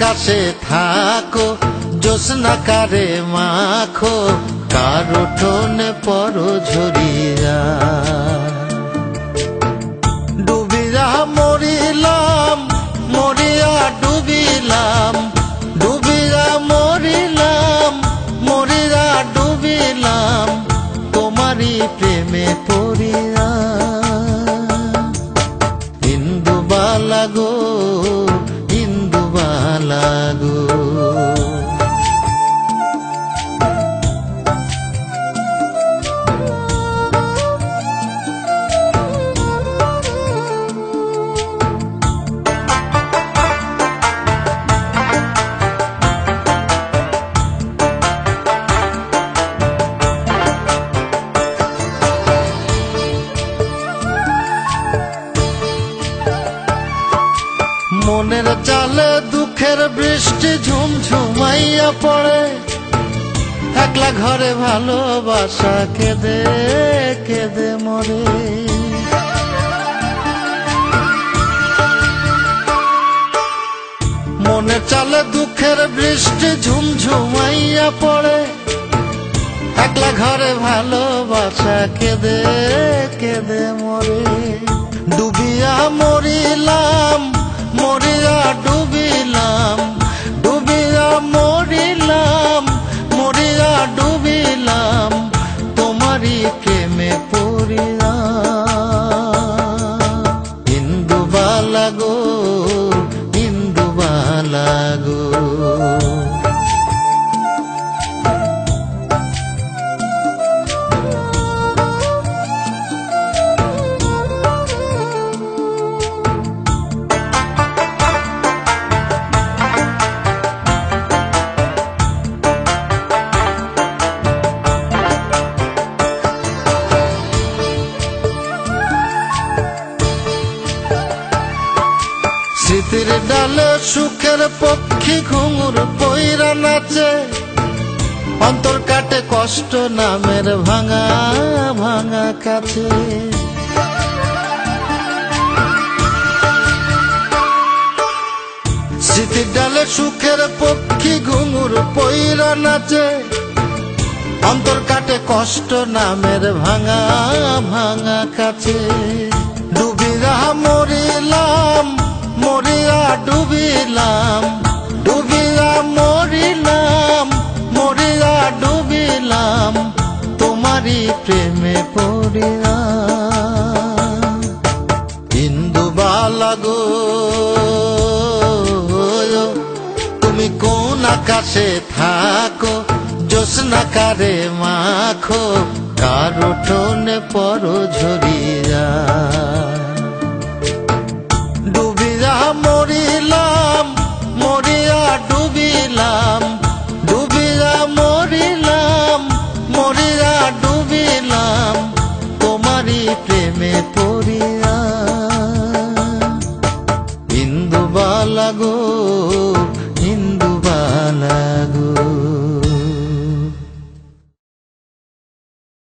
আকাশে থাকো, জ্যোৎস্নাকারে মাখো, কার উঠোনে পরো ঝরিয়া। ডুবিয়া মরিলাম, মরিয়া ডুবিলাম, ডুবিয়া মরিলাম, মরিয়া ডুবিলাম, তোমারই প্রেমে পড়িয়া। ইন্দুবালা গো, ইন্দুবালা গো। মনের চালে দুঃখের বৃষ্টি ঝুমঝুমাইয়া পড়ে, একলা ঘরে ভালোবাসা কেঁদে কেঁদে মরে। মনের চালে দুঃখের বৃষ্টি ঝুমঝুমাইয়া পড়ে, একলা ঘরে ভালোবাসা কেঁদে কেঁদে মরে। ডুবিয়া মরিলাম, মরিয়া ডুবিলাম, ডুবিয়া মরিলাম, মরিয়া ডুবিলাম, তোমারই প্রেমে পড়িয়া। ইন্দুবালা গো, ইন্দুবালা গো। স্মৃতির ডালে সুখের পক্ষী ঘুঙুর পইরা নাচে, অন্তর কাটে কষ্ট নামের ভাঙা ভাঙা কাছে। স্মৃতির ডালে সুখের পক্ষী ঘুঙুর পইরা নাচে, অন্তর কাটে কষ্ট নামের ভাঙা ভাঙা কাছে। ডুবিয়া মরিলাম, মরিয়া ডুবিলাম, ডুবিয়া মরিলাম, মরিয়া ডুবিলাম, তোমারই প্রেমে পড়িয়া। ইন্দুবালা গো, তুমি কোন আকাশে থাকো, জ্যোৎস্নাকারে মাখো, কার উঠোনে পরো ঝরিয়া। ডুবিয়া মরিলাম, মরিয়া ডুবিলাম, ডুবিয়া মরিলাম, মরিয়া ডুবিলাম, তোমারই প্রেমে পড়িয়া। ইন্দুবালা গো,